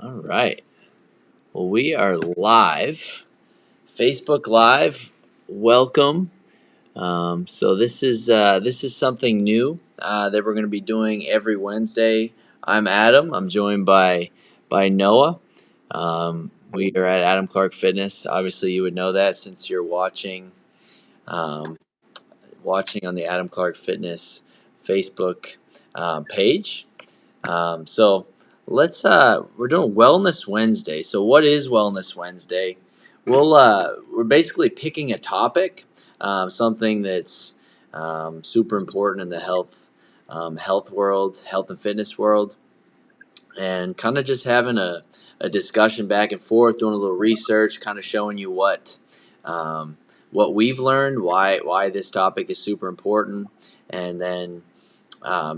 All right. Well, we are live, Facebook Live. Welcome. So this is something new that we're going to be doing every Wednesday. I'm Adam. I'm joined by Noah. We are at Adam Clark Fitness. Obviously, you would know that since you're um, watching on the Adam Clark Fitness Facebook page. So we're doing Wellness Wednesday. So what is Wellness Wednesday? We're basically picking a topic, something that's super important in the health world, health and fitness world, and kind of just having a discussion back and forth, doing a little research, kind of showing you what we've learned, why this topic is super important, and then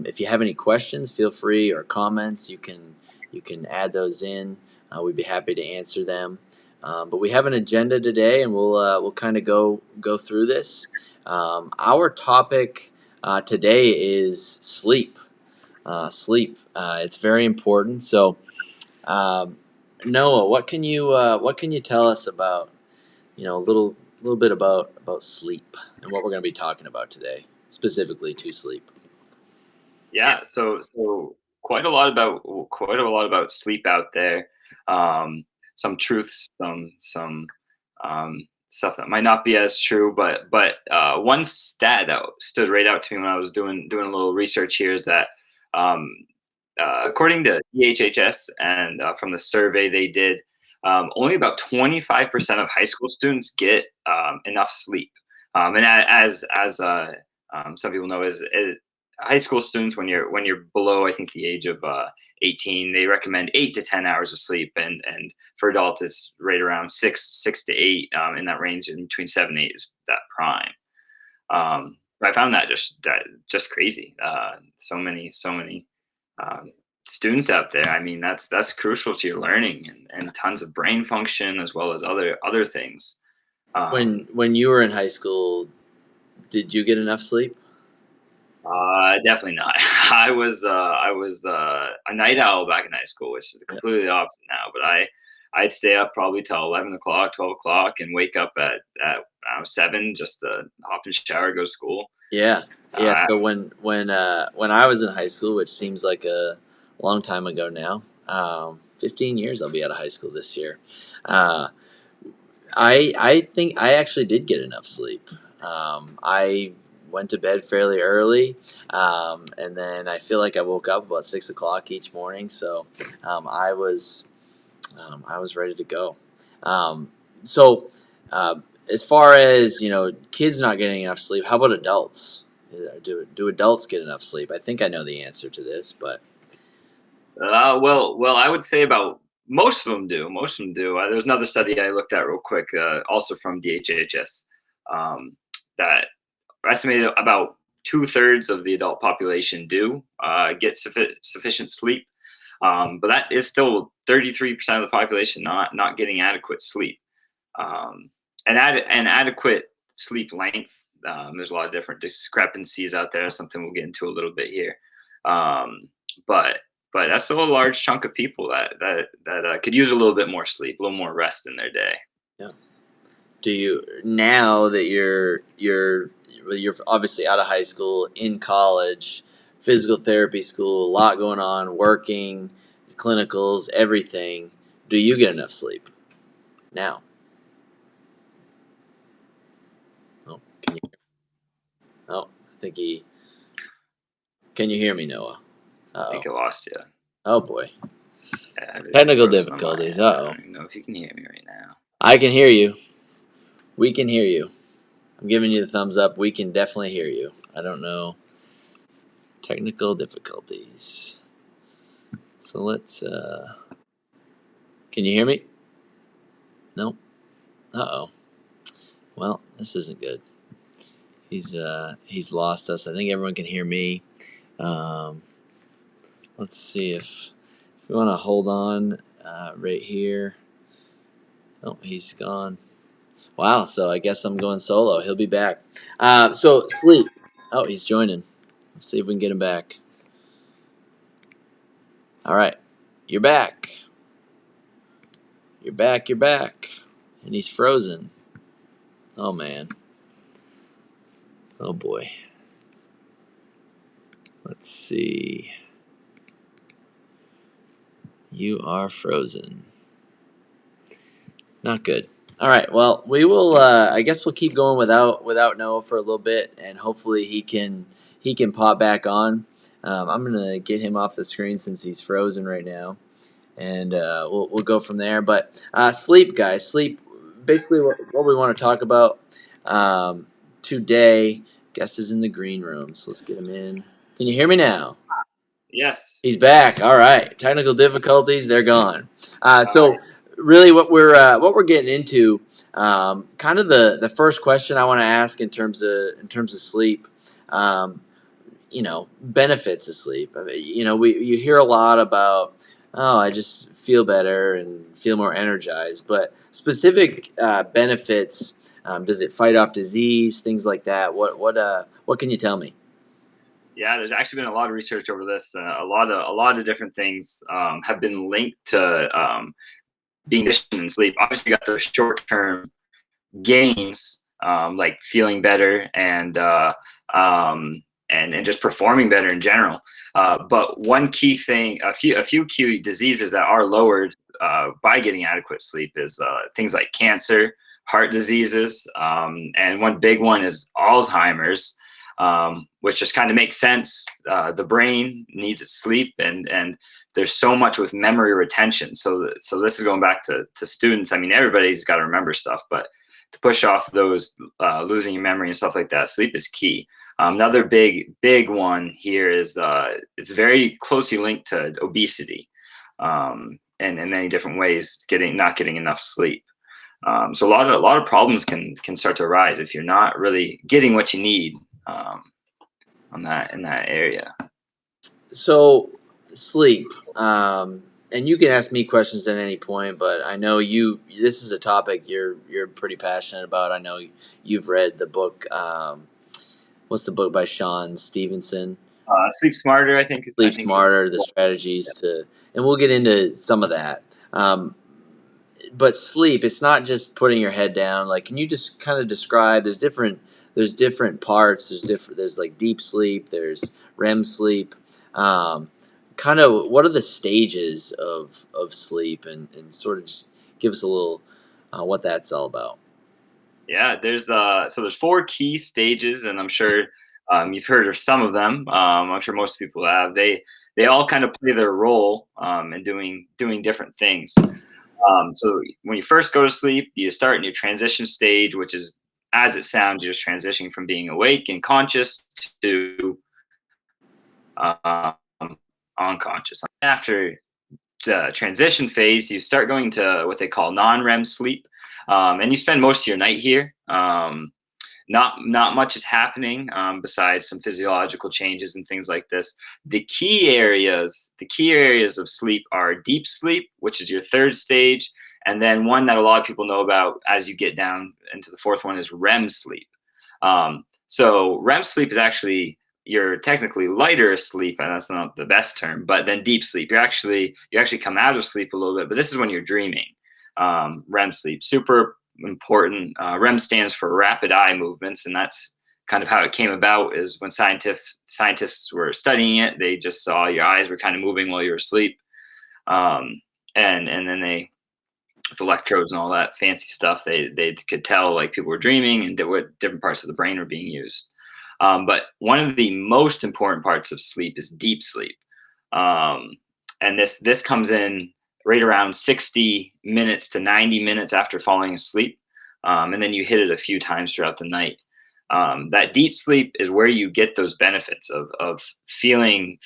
if you have any questions, feel free, or comments, you can add those in. We'd be happy to answer them. But we have an agenda today, and we'll kind of go through this. Our topic today is sleep. Sleep. It's very important. So, um, Noah, what can you tell us about a little bit about sleep and what we're going to be talking about today, specifically to sleep. Yeah, so quite a lot about sleep out there. Um, some truths, some stuff that might not be as true, but one stat that stood right out to me when I was doing a little research here is that um, according to EHHS and from the survey they did, only about 25% of high school students get enough sleep. And some people know, is high school students, when you're below, I think, the age of 18, they recommend 8 to 10 hours of sleep, and for adults it's right around six to eight, in that range, in between 7 and 8 is that prime. I found that just crazy. So many um, students out there. I mean, that's crucial to your learning, and tons of brain function, as well as other things. Um, When you were in high school, did you get enough sleep? Definitely not. I was a night owl back in high school, which is Yeah. completely the opposite now. But I'd stay up probably till 11 o'clock, 12 o'clock, and wake up at 7, just to hop in the shower, go to school. Yeah. Yeah. Uh, So when I was in high school, which seems like a long time ago now, 15 years I'll be out of high school this year. Uh, I think I actually did get enough sleep. I went to bed fairly early, and then I feel like I woke up about 6 o'clock each morning. So um, I was I was ready to go. Um, so, uh, as far as kids not getting enough sleep, how about adults? Do adults get enough sleep? I think I know the answer to this, but well, I would say about most of them do. Most of them do. There's another study I looked at real quick, also from DHHS, that estimated about 2/3 of the adult population do get sufficient sleep. But that is still 33% of the population not getting adequate sleep. Um, and adequate sleep length. There's a lot of different discrepancies out there. Something we'll get into a little bit here. Um, but but that's still a large chunk of people that could use a little bit more sleep, a little more rest in their day. yeah. Do you, now that you're obviously out of high school, in college, physical therapy school, a lot going on, working, clinicals, everything? Do you get enough sleep now? Oh, can you? Oh, I think he. Can you hear me, Noah? I Uh oh. think I lost you. Oh boy. Everything's Technical frozen on my difficulties. end. I Uh oh. don't even know if you can hear me right now. I can hear you. We can hear you. I'm giving you the thumbs up. We can definitely hear you. I don't know. Technical difficulties. So let's. Can you hear me? Nope. Uh oh. Well, this isn't good. He's lost us. I think everyone can hear me. Um, let's see if we want to hold on right here. Oh, he's gone. Wow. So I guess I'm going solo. He'll be back. So sleep. Oh, he's joining. Let's see if we can get him back. All right, you're back. You're back. You're back. And he's frozen. Oh, man. Oh, boy. Let's see. You are frozen. Not good. All right. Well, we will. I guess we'll keep going without Noah for a little bit, and hopefully he can pop back on. I'm gonna get him off the screen since he's frozen right now, and we'll go from there. But sleep, guys, sleep. Basically, what we want to talk about today. Guest is in the green room, so let's get him in. Can you hear me now? Yes. He's back. All right. Technical difficulties, they're gone. All So right. really, what we're getting into, kind of the first question I want to ask in terms of sleep. Um, benefits of sleep. I mean, you hear a lot about, oh, I just feel better and feel more energized, but specific benefits. Does it fight off disease? Things like that. What can you tell me? Yeah, there's actually been a lot of research over this. A lot of different things have been linked to being deficient in sleep. Obviously, you got those short-term gains, like feeling better and just performing better in general. But one key thing, a few key diseases that are lowered by getting adequate sleep is things like cancer, heart diseases, and one big one is Alzheimer's, which just kind of makes sense. The brain needs its sleep, and there's so much with memory retention. So this is going back to students. I mean, everybody's got to remember stuff, but to push off those losing your memory and stuff like that, sleep is key. Another big one here is it's very closely linked to obesity, and in many different ways, not getting enough sleep. So a lot of problems can start to arise if you're not really getting what you need on that in that area. So, sleep. And you can ask me questions at any point, but I know you. This is a topic you're pretty passionate about. I know you've read the book. What's the book by Sean Stevenson? Sleep smarter, I think. I Sleep think it's Smarter, the strategies to, and we'll get into some of that. But sleep, it's not just putting your head down. Like, can you just kind of describe? There's different parts. There's like deep sleep. There's REM sleep. Um, Kind of, what are the stages of sleep, and sort of just give us a little what that's all about. Yeah, there's four key stages, and I'm sure you've heard of some of them. I'm sure most people have. They all kind of play their role in doing different things. So when you first go to sleep, you start in your transition stage, which is, as it sounds, you're just transitioning from being awake and conscious to um, unconscious. After the transition phase, you start going to what they call non-REM sleep, and you spend most of your night here. Not much is happening besides some physiological changes and things like this. The key areas of sleep are deep sleep, which is your third stage, and then one that a lot of people know about as you get down into the fourth one is REM sleep. So REM sleep is actually, you're technically lighter asleep, and that's not the best term. But then deep sleep, you actually come out of sleep a little bit, but this is when you're dreaming. REM sleep, super important. REM stands for rapid eye movements, and that's kind of how it came about. Is when scientists were studying it, they just saw your eyes were kind of moving while you were asleep, and then they, with electrodes and all that fancy stuff, they could tell like people were dreaming and what different parts of the brain were being used. But one of the most important parts of sleep is deep sleep, um, and this comes in right around 60 minutes to 90 minutes after falling asleep, and then you hit it a few times throughout the night. That deep sleep is where you get those benefits of feeling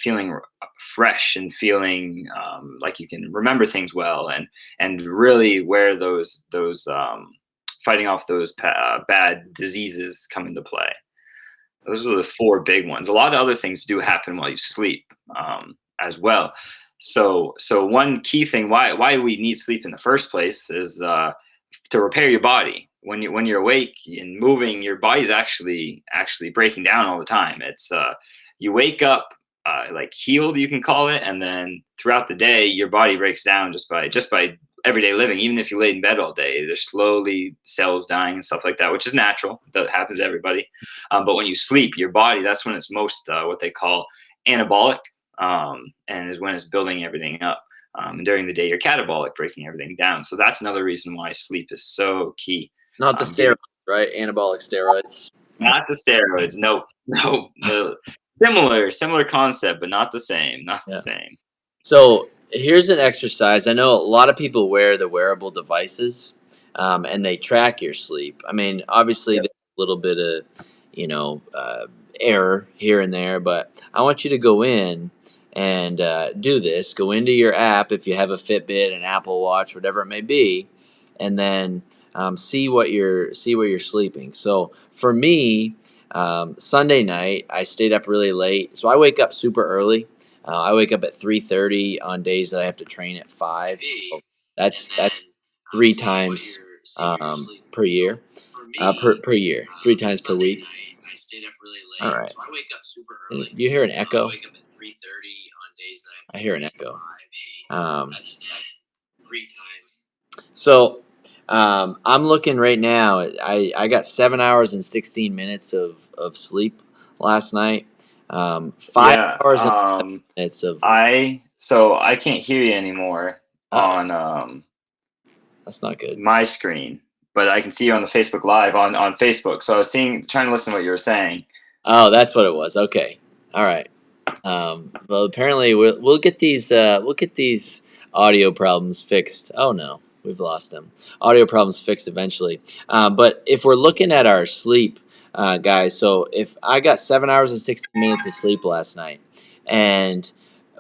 fresh and feeling like you can remember things well, and really where those fighting off those bad diseases come into play. Those are the four big ones. A lot of other things do happen while you sleep, as well. So one key thing why we need sleep in the first place is to repair your body. When you're awake and moving, your body's actually breaking down all the time. It's you wake up like healed, you can call it, and then throughout the day, your body breaks down just by everyday living. Even if you lay in bed all day, there's slowly cells dying and stuff like that, which is natural. That happens to everybody. But when you sleep, your body, that's when it's most what they call anabolic, and is when it's building everything up. And during the day, you're catabolic, breaking everything down. So that's another reason why sleep is so key. Not the Getting steroids, right? Anabolic steroids. not the steroids. Nope. Nope. No. Similar concept, but not the same. Not the Yeah. same. So here's an exercise. I know a lot of people wear the wearable devices, and they track your sleep. I mean, obviously Yep. there's a little bit of, error here and there, but I want you to go in and do this. Go into your app if you have a Fitbit, an Apple Watch, whatever it may be, and then see where you're sleeping. So for me, Sunday night I stayed up really late, so I wake up super early. I wake up at 3:30 on days that I have to train at 5. So that's 3 times per year, per year, 3 times per week. All right. You hear an echo? I hear an echo. Um, so I'm looking right now. I got 7 hours and 16 minutes of sleep last night. Five Yeah. hours and 11 minutes of. I can't hear you anymore Oh, on that's not good. my screen, but I can see you on the Facebook Live on Facebook. So I was trying to listen to what you were saying. Oh, that's what it was. Okay. All right. Well, apparently we'll get these audio problems fixed. Oh no, we've lost them. Audio problems fixed eventually. But if we're looking at our sleep, guys, so if I got 7 hours and 16 minutes of sleep last night, and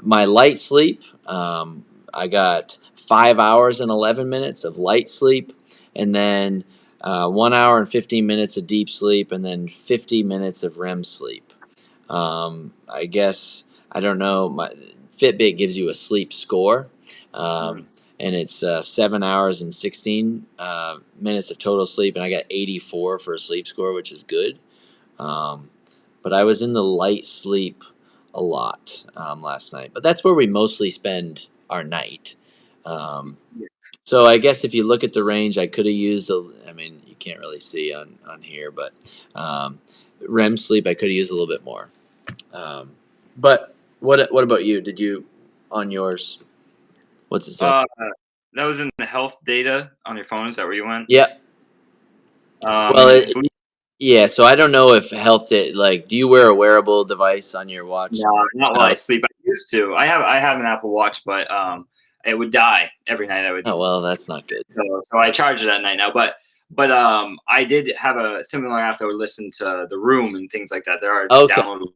my light sleep, I got 5 hours and 11 minutes of light sleep, and then 1 hour and 15 minutes of deep sleep, and then 50 minutes of REM sleep. I guess I don't know. My Fitbit gives you a sleep score, Mm. and it's 7 hours and 16 minutes of total sleep, and I got 84 for a sleep score, which is good. Um, but I was in the light sleep a lot last night. But that's where we mostly spend our night. Um, Yeah. so I guess if you look at the range, I could have used I mean, you can't really see on here, but REM sleep, I could have used a little bit more. Um, but what about you? Did you on yours? What's it say? Uh, that was in the health data on your phone. Is that where you went? Yep. Well, And then sleep. yeah. So I don't know if health like. Do you wear a wearable device on your watch? No, not while I No. sleep. I used to. I have an Apple Watch, but it would die every night. I would. Oh well, that's not good. So I charge it at night now. But I did have a similar app that would listen to the room and things like that. There are Okay. downloadable.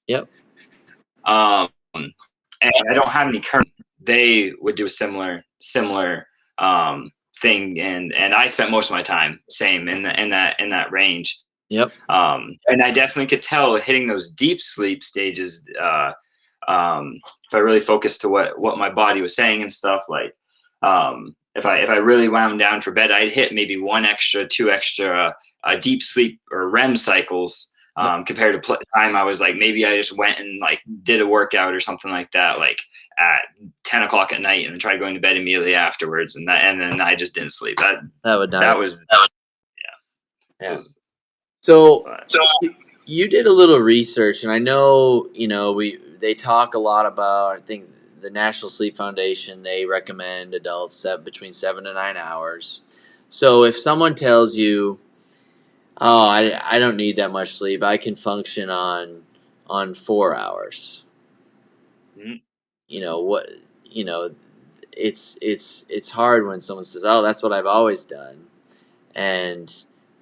Yep. Um, and I don't have any current. They would do a similar thing, and I spent most of my time same in that range. Yep. And I definitely could tell hitting those deep sleep stages. If I really focused to what my body was saying and stuff, like if I really wound down for bed, I'd hit maybe two extra deep sleep or REM cycles. Yep. Compared to time I was like, maybe I just went and like did a workout or something like that, like at 10 o'clock at night, and then tried going to bed immediately afterwards, and then I just didn't sleep. That would not. That was Yeah. was, So but, you did a little research, and I know they talk a lot about. I think the National Sleep Foundation, they recommend adults set between 7 to 9 hours. So if someone tells you, "Oh, I don't need that much sleep. I can function on 4 hours." mm, You know what? You know, it's hard when someone says, "Oh, that's what I've always done," and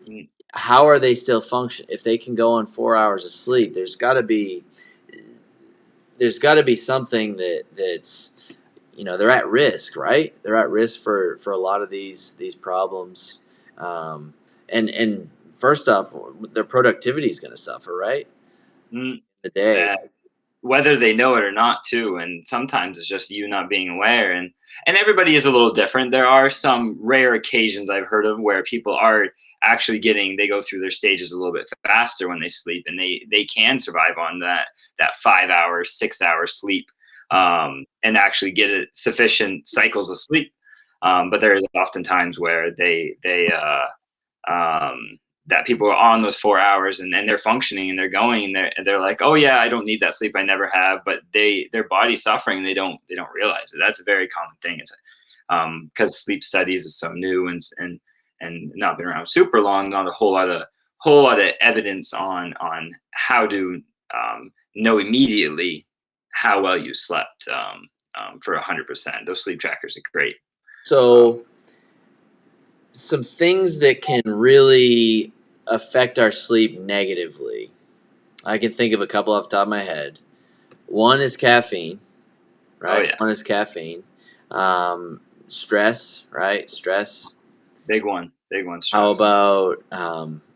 mm, how are they still function if they can go on 4 hours of sleep? There's got to be something that's they're at risk, right? They're at risk for a lot of these problems, and first off, their productivity is going to suffer, right? mm. The day. Whether they know it or not too, and sometimes it's just you not being aware, and everybody is a little different. There are some rare occasions I've heard of where people are actually they go through their stages a little bit faster when they sleep, and they can survive on that 5 hour 6 hour sleep, and actually get sufficient cycles of sleep. But there is often times where that people are on those 4 hours, and they're functioning and they're going, and they're like, oh yeah, I don't need that sleep, I never have, but their body's suffering, they don't realize it. That's a very common thing. It's because sleep studies is so new, and not been around super long, not a whole lot of evidence on how to know immediately how well you slept for 100%. Those sleep trackers are great. Um, So some things that can really affect our sleep negatively. I can think of a couple off the top of my head. One is caffeine, oh right? yeah, One is caffeine. Stress, right? Stress. big one, How stress. about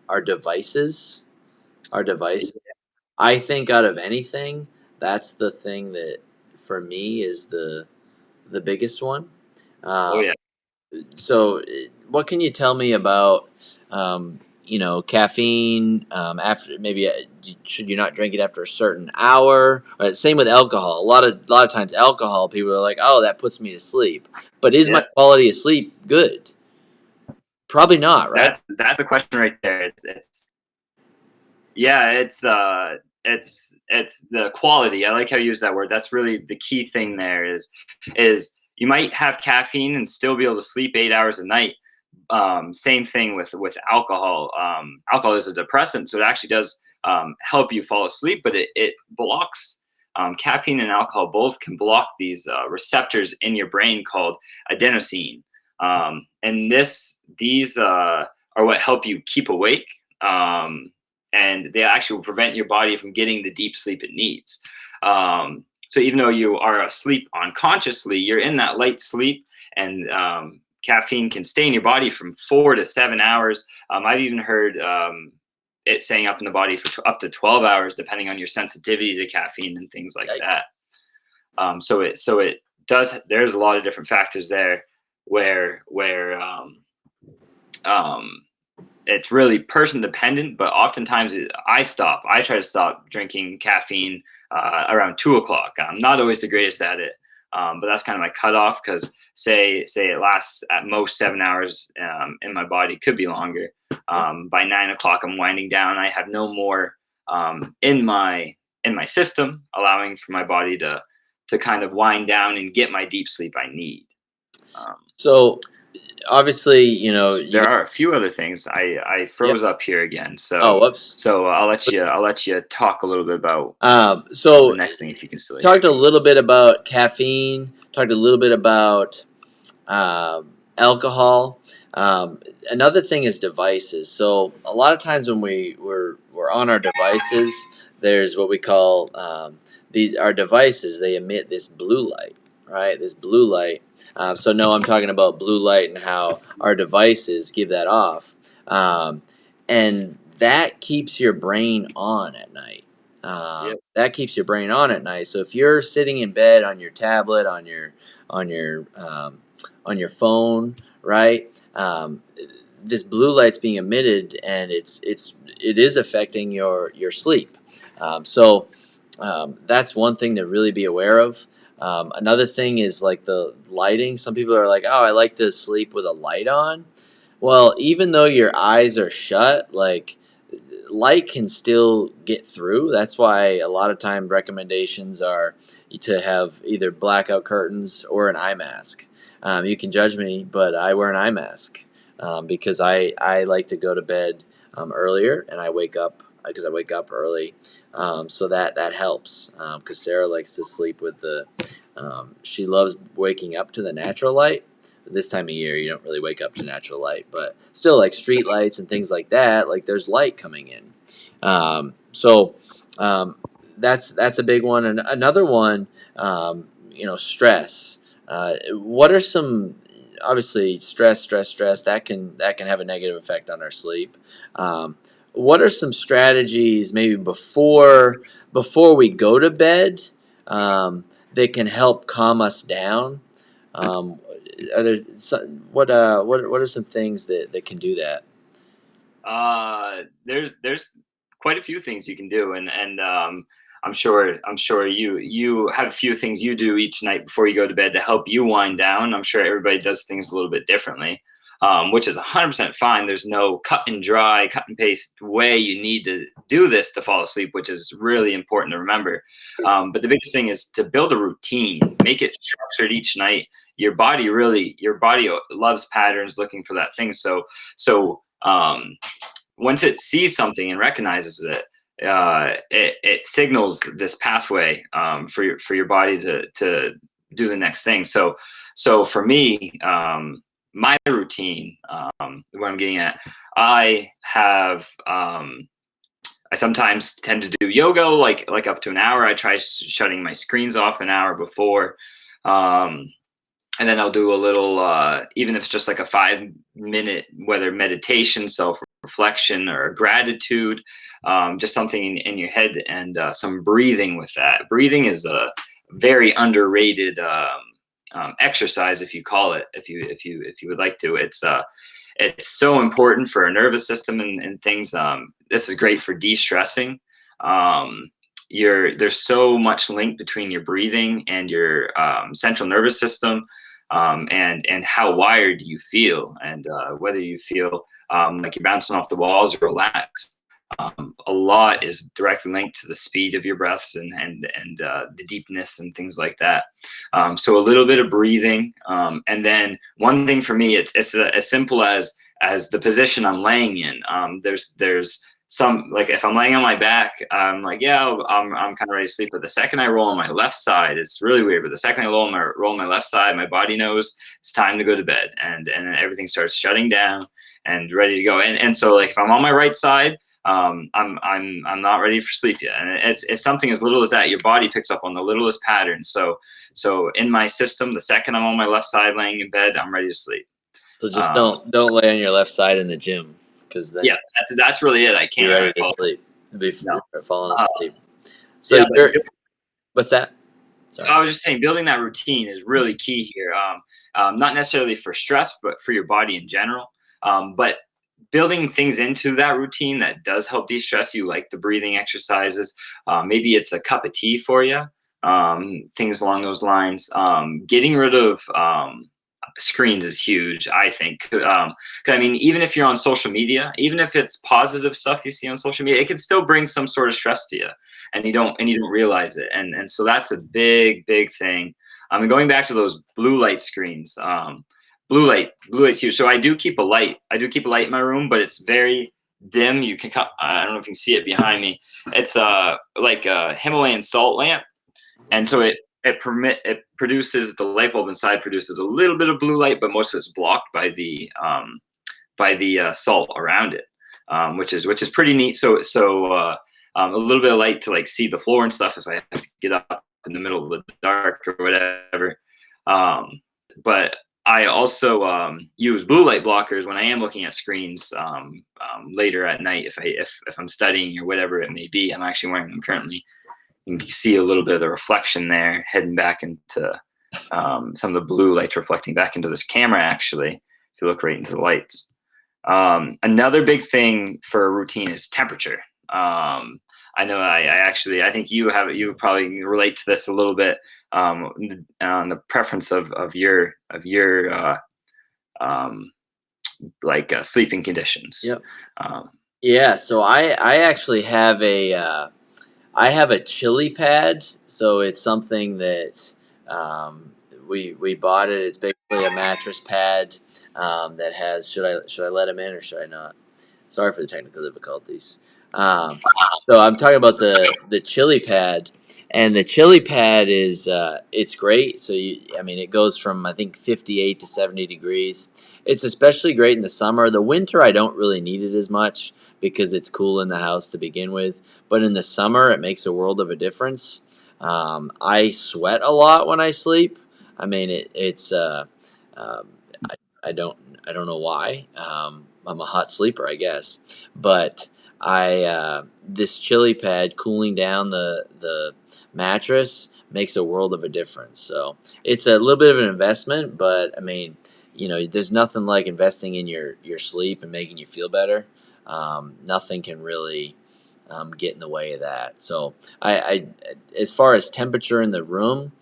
our devices? Our devices. I think out of anything, that's the thing that for me is the biggest one. Oh Um, yeah, so, what can you tell me about caffeine? After maybe should you not drink it after a certain hour? Same with alcohol. A lot of times, alcohol people are like, oh, that puts me to sleep. But is my yeah. quality of sleep good? Probably not, right? That's the question right there. It's Yeah, it's the quality. I like how you use that word. That's really the key thing there is you might have caffeine and still be able to sleep 8 hours a night. Same thing with alcohol. Alcohol is a depressant, so it actually does help you fall asleep, but it blocks caffeine and alcohol both can block these receptors in your brain called adenosine, and these are what help you keep awake. And they actually will prevent your body from getting the deep sleep it needs. So even though you are asleep unconsciously, you're in that light sleep, and caffeine can stay in your body from 4 to 7 hours. I've even heard it staying up in the body for up to 12 hours, depending on your sensitivity to caffeine and things like Yikes. that. So it does. There's a lot of different factors there where um, it's really person dependent, but oftentimes I try to stop drinking caffeine around 2 o'clock. I'm not always the greatest at it, but that's kind of my cutoff because say it lasts at most 7 hours in my body, could be longer. Yeah. By 9 o'clock, I'm winding down. I have no more in my system, allowing for my body to kind of wind down and get my deep sleep I need. Um, So obviously, you. there are a few other things. I Yeah. froze up here again, Oh, so whoops. I'll let you talk a little bit about the So next thing if you can still hear talked a me. little bit about caffeine. Talked a little bit about alcohol. Um, Another thing is devices. So a lot of times when we're on our devices, there's what we call our devices. They emit this blue light, right? This blue light. So no, I'm talking about blue light and how our devices give that off, and that keeps your brain on at night. Yep. That keeps your brain on at night. So if you're sitting in bed on your tablet, on your on your phone, right? This blue light's being emitted, and it is affecting your sleep. That's one thing to really be aware of. Another thing is like the lighting. Some people are like, "Oh, I like to sleep with a light on." Well, even though your eyes are shut, like light can still get through. That's why a lot of time recommendations are to have either blackout curtains or an eye mask. You can judge me, but I wear an eye mask because I like to go to bed earlier, and I wake up because I wake up early, so that helps. Because Sarah likes to sleep with she loves waking up to the natural light. This time of year, you don't really wake up to natural light, but still, like street lights and things like that, like there's light coming in. So that's a big one. And another one, stress. What are some obviously stress that can have a negative effect on our sleep. What are some strategies maybe before we go to bed that can help calm us down? Um, are there what are some things that can do that? There's quite a few things you can do, and I'm sure you have a few things you do each night before you go to bed to help you wind down. I'm sure everybody does things a little bit differently, which is 100% fine. There's no cut and dry, cut and paste way you need to do this to fall asleep, which is really important to remember. But the biggest thing is to build a routine, make it structured each night. Your body loves patterns, looking for that thing. So once it sees something and recognizes it, it signals this pathway for your body to do the next thing. So for me, my routine, what I'm getting at, I have I sometimes tend to do yoga, like up to an hour. I try shutting my screens off an hour before. Um, and then I'll do a little, even if it's just like a 5 minute, whether meditation, self reflection, or gratitude, just something in your head, and some breathing with that. Breathing is a very underrated exercise, if you call it, if you would like to. It's so important for our nervous system and things. This is great for de-stressing. There's so much link between your breathing and your central nervous system, and how wired you feel, and whether you feel like you're bouncing off the walls or relaxed. A lot is directly linked to the speed of your breaths, and the deepness and things like that. So a little bit of breathing, and then one thing for me, it's as simple as the position I'm laying in. There's some, like, if I'm laying on my back, I'm like, yeah, I'm kind of ready to sleep. But the second I roll on my left side, it's really weird. But the second I roll on my left side, my body knows it's time to go to bed, and then everything starts shutting down and ready to go. And so, like, if I'm on my right side, I'm not ready for sleep yet. And it's something as little as that. Your body picks up on the littlest patterns. So in my system, the second I'm on my left side laying in bed, I'm ready to sleep. So just Um, don't lay on your left side in the gym, because then yeah, that's really it. I you're can't. ready I to fall. sleep. No. You're falling Uh, asleep. So yeah, but you're what's that? Sorry. I was just saying, building that routine is really key here. Not necessarily for stress, but for your body in general. But building things into that routine that does help de-stress you, like the breathing exercises. Maybe it's a cup of tea for you. Things along those lines. Getting rid of screens is huge, I think. 'Cause, I mean, even if you're on social media, even if it's positive stuff you see on social media, it can still bring some sort of stress to you, and you don't realize it. And so that's a big thing. And going back to those blue light screens, blue light's huge. So I do keep a light in my room, but it's very dim. I don't know if you can see it behind me. It's like a Himalayan salt lamp, and so it produces, the light bulb inside produces a little bit of blue light, but most of it's blocked by the salt around it, which is pretty neat. So a little bit of light to, like, see the floor and stuff if I have to get up in the middle of the dark or whatever. But I also use blue light blockers when I am looking at screens, later at night, if I'm studying or whatever it may be. I'm actually wearing them currently. You can see a little bit of the reflection there, heading back into some of the blue lights reflecting back into this camera, actually, if you look right into the lights. Another big thing for a routine is temperature. I know I think you probably relate to this a little bit, on the preference of your um, like sleeping conditions. Yep. Um, Yeah. So I actually have I have a chili pad. So it's something that um, we bought it. It's basically a mattress pad that has. Should I let him in or should I not? Sorry for the technical difficulties. Um, so I'm talking about the chili pad, and the chili pad is it's great. So I mean, it goes from, I think, 58 to 70 degrees. It's especially great in the summer. The winter, I don't really need it as much because it's cool in the house to begin with. But in the summer, it makes a world of a difference. I sweat a lot when I sleep. I mean, it's um, I, I don't I don't know why. I'm a hot sleeper, I guess, but this chili pad cooling down the mattress makes a world of a difference. So it's a little bit of an investment, but I mean, there's nothing like investing in your sleep and making you feel better. Nothing can really get in the way of that. So I as far as temperature in the room,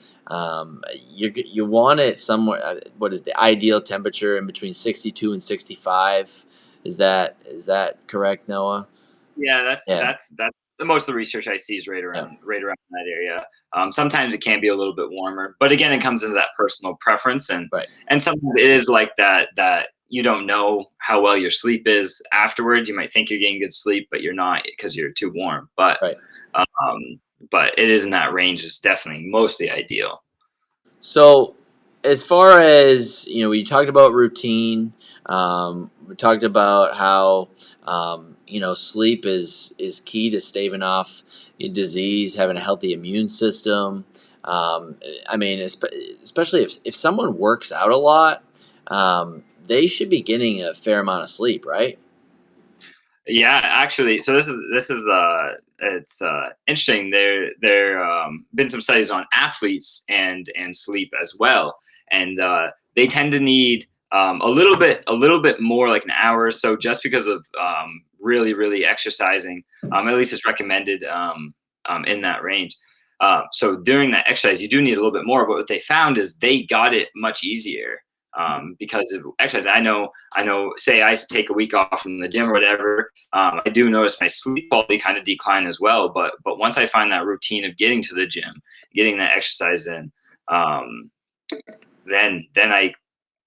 you want it somewhere. What is the ideal temperature? In between 62 and 65. Is that correct, Noah? Yeah, Yeah. that's the most of the research I see is Yeah. right around that area. Sometimes it can be a little bit warmer, but again, it comes into that personal preference, Right. and sometimes it is like that you don't know how well your sleep is afterwards. You might think you're getting good sleep, but you're not because you're too warm. Right. Um, but it is in that range. It's definitely mostly ideal. So, as far as we talked about routine. We talked about how sleep is key to staving off disease, having a healthy immune system. I mean, especially if someone works out a lot, they should be getting a fair amount of sleep, right? Yeah, actually, so this is it's interesting. There been some studies on athletes and sleep as well, and they tend to need a little bit more, like an hour or so, just because of really exercising. At least it's recommended in that range. So during that exercise, you do need a little bit more. But what they found is they got it much easier because of exercise. I know. Say I take a week off from the gym or whatever, I do notice my sleep quality kind of decline as well. But once I find that routine of getting to the gym, getting that exercise in, um, then I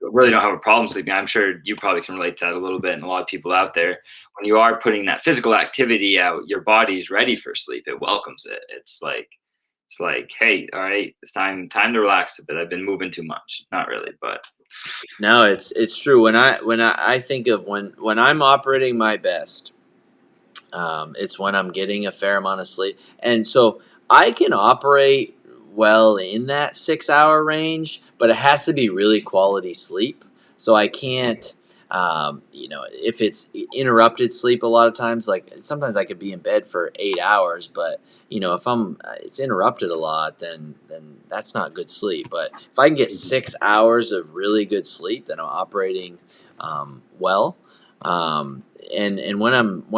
really don't have a problem sleeping. I'm sure you probably can relate to that a little bit, and a lot of people out there. When you are putting that physical activity out, your body's ready for sleep. It welcomes it. It's like, hey, all right, it's time to relax a bit. I've been moving too much. Not really, but No, it's true. When I think of when I'm operating my best, it's when I'm getting a fair amount of sleep. And so I can operate well in that 6 hour range, but it has to be really quality sleep. So I can't, if it's interrupted sleep a lot of times, like sometimes I could be in bed for 8 hours, but if it's interrupted a lot, then that's not good sleep. But if I can get 6 hours of really good sleep, then I'm operating well. And when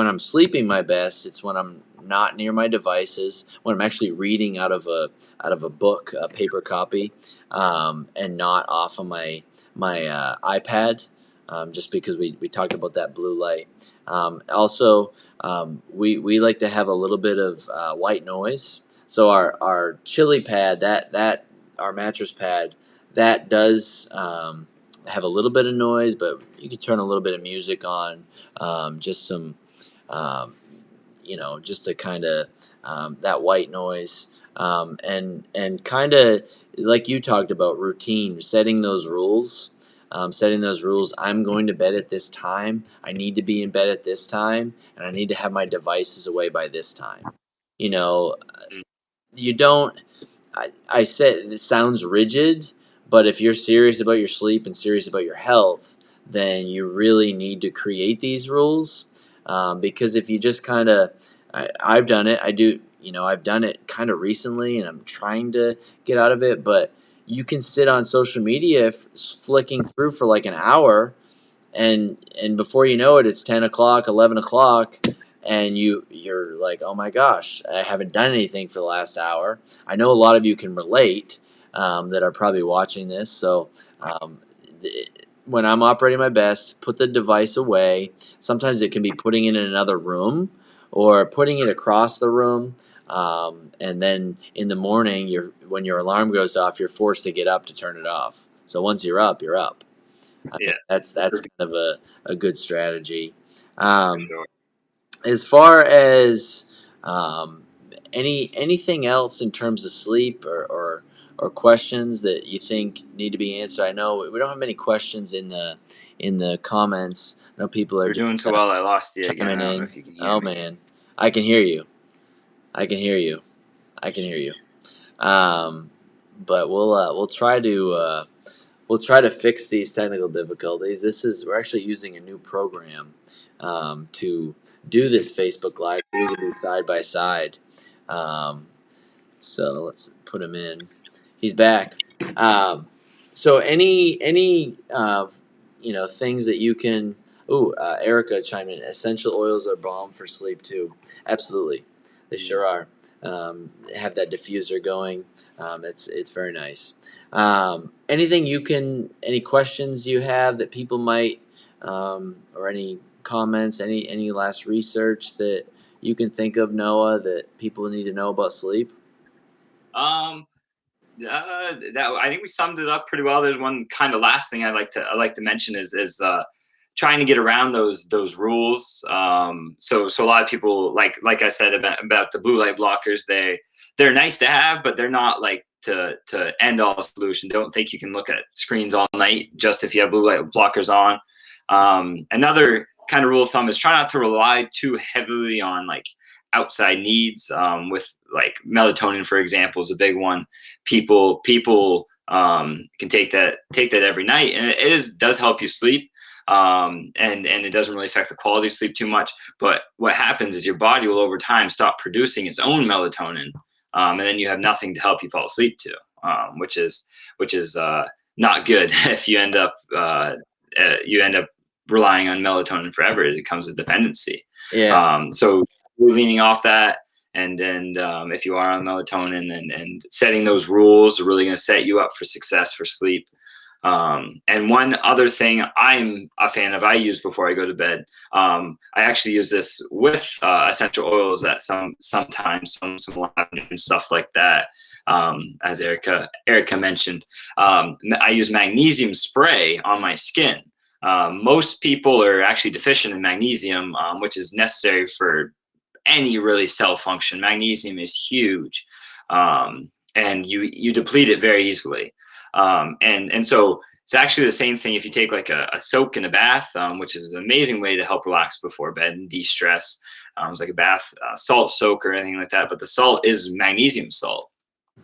I'm sleeping my best, it's when I'm not near my devices, when I'm actually reading out of a book, a paper copy, and not off of my iPad, just because we talked about that blue light. Also, we like to have a little bit of white noise. So our chili pad, that our mattress pad, that does have a little bit of noise, but you can turn a little bit of music on, just some, um, just to kind of that white noise, and kind of like you talked about routine, setting those rules. I'm going to bed at this time. I need to be in bed at this time, and I need to have my devices away by this time. You know, you don't. I said it sounds rigid, but if you're serious about your sleep and serious about your health, then you really need to create these rules. Because if you just kind of, I've done it. I do. I've done it kind of recently, and I'm trying to get out of it. But you can sit on social media, flicking through for like an hour, and before you know it, it's 10 o'clock, 11 o'clock, and you're like, oh my gosh, I haven't done anything for the last hour. I know a lot of you can relate, that are probably watching this. So um, when I'm operating my best, put the device away. Sometimes it can be putting it in another room or putting it across the room. And then in the morning, when your alarm goes off, you're forced to get up to turn it off. So once you're up, you're up. I mean, yeah, that's for, kind of a good strategy. for Um, sure. as far as um, anything else in terms of sleep or questions that you think need to be answered. I know we don't have many questions in the comments. I know people are You're just doing so well. I lost you again. chiming I don't know in. if you can hear Oh me. man, I can hear you. I can hear you. I can hear you. Um, but we'll try to fix these technical difficulties. We're actually using a new program, to do this Facebook Live, so we can be side by side. Um, so let's put him in. He's back. Um, so any things that you can Ooh, Erica chimed in. Essential oils are balm for sleep too. Absolutely, they Mm. sure are. Have that diffuser going. It's very nice. Anything you can, any questions you have that people might, or any comments, any last research that you can think of, Noah, that people need to know about sleep? Um, that I think we summed it up pretty well. There's one kind of last thing I like to mention is trying to get around those rules. So a lot of people like I said about the blue light blockers. They're nice to have, but they're not like to end all solution. Don't think you can look at screens all night just if you have blue light blockers on. Another kind of rule of thumb is try not to rely too heavily on like outside needs. With like melatonin, for example, is a big one. People can take that every night, and does help you sleep. And it doesn't really affect the quality of sleep too much. But what happens is your body will over time stop producing its own melatonin, and then you have nothing to help you fall asleep to, which is not good. If you end up relying on melatonin forever, it becomes a dependency. Yeah. So leaning off that, and if you are on melatonin, and setting those rules are really going to set you up for success for sleep. And one other thing I'm a fan of, I use before I go to bed. I actually use this with essential oils that sometimes some lavender and stuff like that. As Erica mentioned, I use magnesium spray on my skin. Most people are actually deficient in magnesium, which is necessary for any really cell function. Magnesium is huge, and you deplete it very easily. And so it's actually the same thing if you take like a soak in a bath, which is an amazing way to help relax before bed and de-stress. It's like a bath salt soak or anything like that, but the salt is magnesium salt.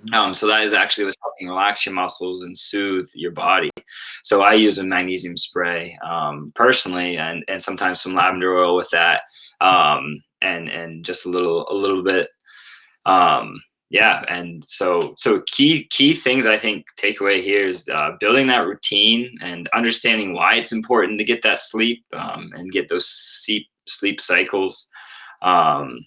Mhm. So that is actually what's helping relax your muscles and soothe your body. So I use a magnesium spray personally, and sometimes some lavender oil with that, and just a little bit. Yeah, and so key things I think takeaway here is building that routine and understanding why it's important to get that sleep, and get those sleep cycles. Um,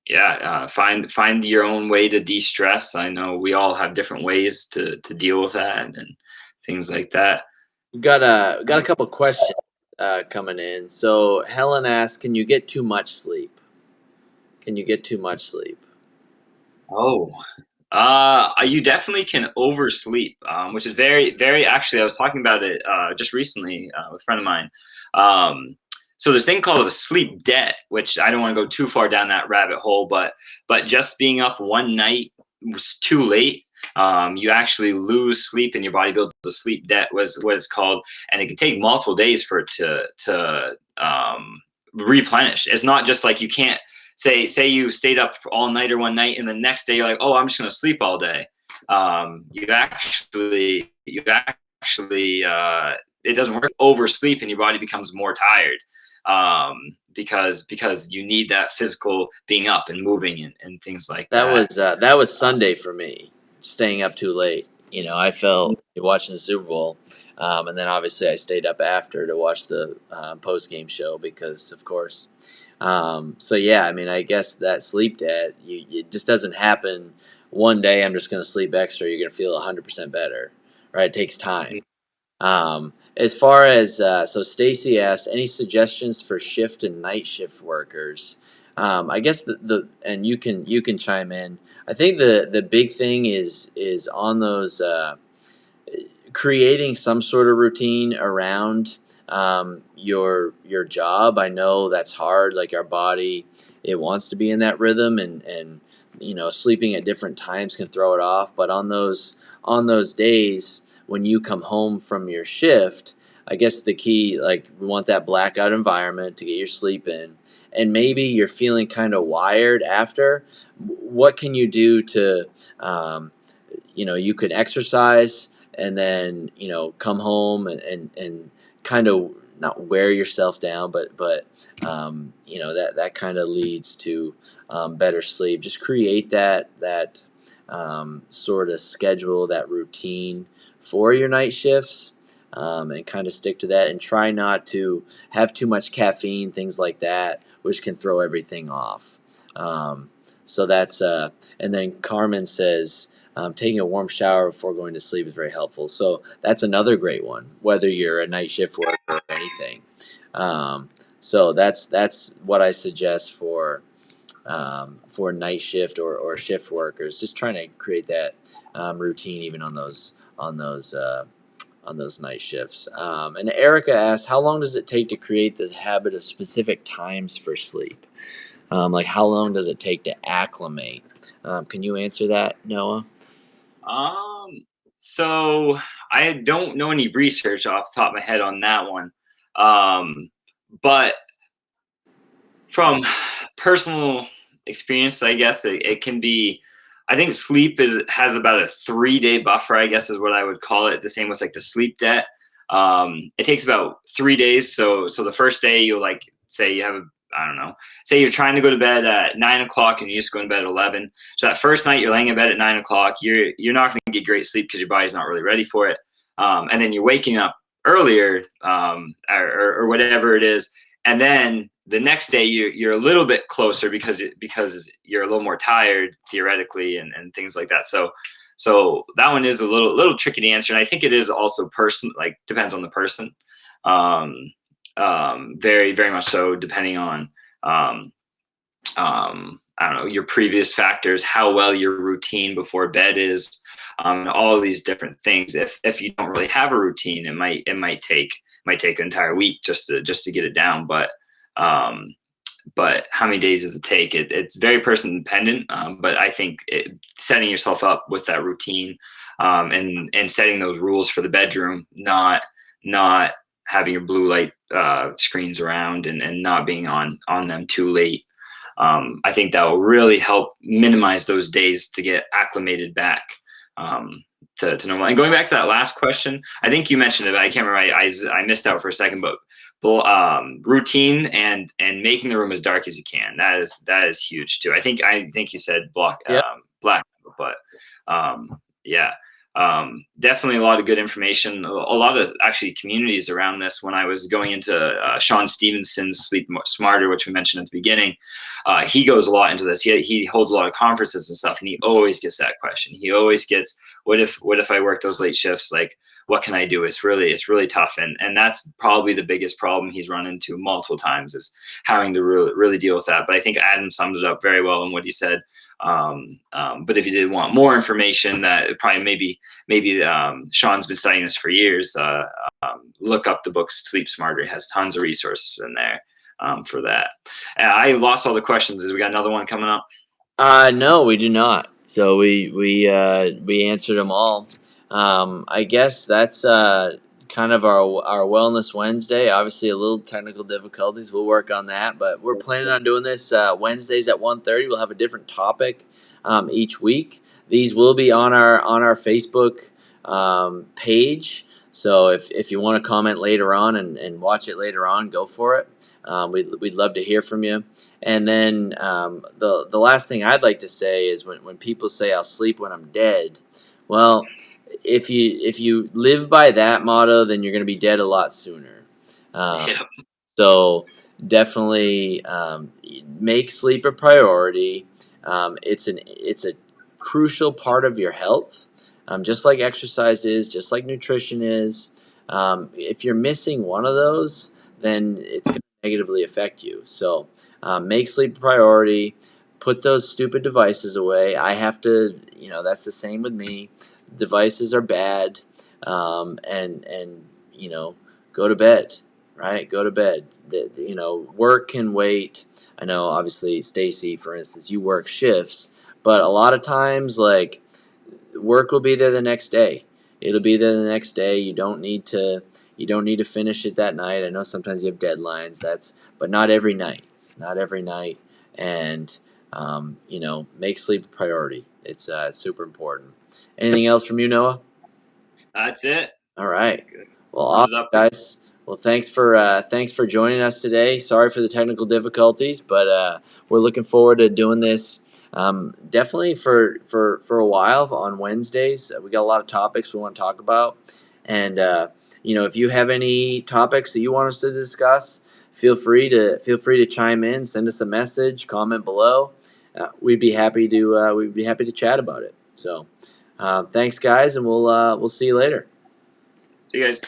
yeah, find your own way to de-stress. I know we all have different ways to deal with that and things like that. Got a couple questions coming in. So Helen asks, "Can you get too much sleep? Can you get too much sleep?" Oh, you definitely can oversleep, which is very. Actually, I was talking about it just recently with a friend of mine. Um, so there's a thing called a sleep debt, which I don't want to go too far down that rabbit hole, but just being up one night was too late. You actually lose sleep, and your body builds a sleep debt, was what it's called, and it can take multiple days for it to replenish. It's not just like you can't say you stayed up for all night or one night, and the next day you're like, oh, I'm just going to sleep all day. You actually it doesn't work. Oversleep and your body becomes more tired, because you need that physical being up and moving, and things like that. That was Sunday for me, staying up too late. I felt watching the Super Bowl, and then obviously I stayed up after to watch the post game show because, of course. So yeah, I mean, I guess that sleep debt, it just doesn't happen one day. I'm just going to sleep extra. You're going to feel 100% better, right? It takes time. As far as so, Stacy asked, any suggestions for shift and night shift workers? I guess the and you can chime in. I think the big thing is on those creating some sort of routine around your job. I know that's hard. Like our body, it wants to be in that rhythm, and sleeping at different times can throw it off. But on those days when you come home from your shift, I guess the key, like, we want that blackout environment to get your sleep in, and maybe you're feeling kind of wired after. What can you do to you could exercise and then come home and kind of not wear yourself down, but that kind of leads to better sleep. Just create that sort of schedule, that routine for your night shifts. and kind of stick to that, and try not to have too much caffeine, things like that, which can throw everything off. Um, so that's and then Carmen says taking a warm shower before going to sleep is very helpful. So that's another great one, whether you're a night shift worker or anything. So that's what I suggest for night shift or shift workers. Just trying to create that routine even on those night shifts. And Erica asks, how long does it take to create the habit of specific times for sleep? Like how long does it take to acclimate? Can you answer that, Noah? Um, so I don't know any research off the top of my head on that one. But from personal experience, I guess it can be. I think sleep has about a 3 day buffer. I guess is what I would call it. The same with like the sleep debt. It takes about 3 days. So the first day you'll like say you have a I don't know. Say you're trying to go to bed at 9 o'clock and you used to go to bed at 11. So that first night you're laying in bed at 9 o'clock. You're not going to get great sleep because your body's not really ready for it. And then you're waking up earlier or whatever it is, and then the next day you're a little bit closer because you're a little more tired theoretically and things like that. So that one is a little tricky to answer, and I think it is also like depends on the person. Um, very very much so, depending on I don't know, your previous factors, how well your routine before bed is, all of these different things. If you don't really have a routine, it might take an entire week just to get it down. But how many days does it take? It's very person dependent. But I think setting yourself up with that routine, and setting those rules for the bedroom, not having your blue light screens around and not being on them too late. I think that will really help minimize those days to get acclimated back to normal. And going back to that last question, I think you mentioned it, but I can't remember. I missed out for a second, but routine and making the room as dark as you can. That is huge too. I think you said Yep. black, but yeah. Definitely a lot of good information. A lot of actually communities around this. When I was going into Sean Stevenson's Sleep Smarter, which we mentioned at the beginning, he goes a lot into this. He holds a lot of conferences and stuff, and he always gets that question. He always gets, what if I work those late shifts? Like, what can I do? It's really tough, and that's probably the biggest problem he's run into multiple times, is having to really deal with that. But I think Adam summed it up very well in what he said. But if you did want more information, that probably maybe Sean's been studying this for years. Look up the book Sleep Smarter. It has tons of resources in there for that. I lost all the questions. Is we got another one coming up? No, we do not. So we answered them all. I guess that's kind of our Wellness Wednesday. Obviously, a little technical difficulties. We'll work on that, but we're planning on doing this Wednesdays at 1:30. We'll have a different topic each week. These will be on our Facebook page. So if you want to comment later on and watch it later on, go for it. We'd love to hear from you. And then the last thing I'd like to say is when people say I'll sleep when I'm dead, well, if you live by that motto, then you're going to be dead a lot sooner. Um, Yeah. so definitely make sleep a priority. It's a crucial part of your health, just like exercise is, just like nutrition is. If you're missing one of those, then it's going to negatively affect you. So make sleep a priority. Put those stupid devices away. I have to, that's the same with me. Devices are bad, and go to bed. Right, go to bed. Work can wait. I know, obviously, Stacy, for instance, you work shifts, but a lot of times, like, work will be there the next day. It'll be there the next day. You don't need to finish it that night. I know sometimes you have deadlines. But not every night. Not every night. And make sleep a priority. It's super important. Anything else from you, Noah? That's it. All right. Good. Well, Sums awesome, it up. guys. Well, thanks for joining us today. Sorry for the technical difficulties, but we're looking forward to doing this. Definitely for a while on Wednesdays. We got a lot of topics we want to talk about, and if you have any topics that you want us to discuss, feel free to chime in, send us a message, comment below. We'd be happy to chat about it. So, thanks, guys, and we'll see you later. See you guys.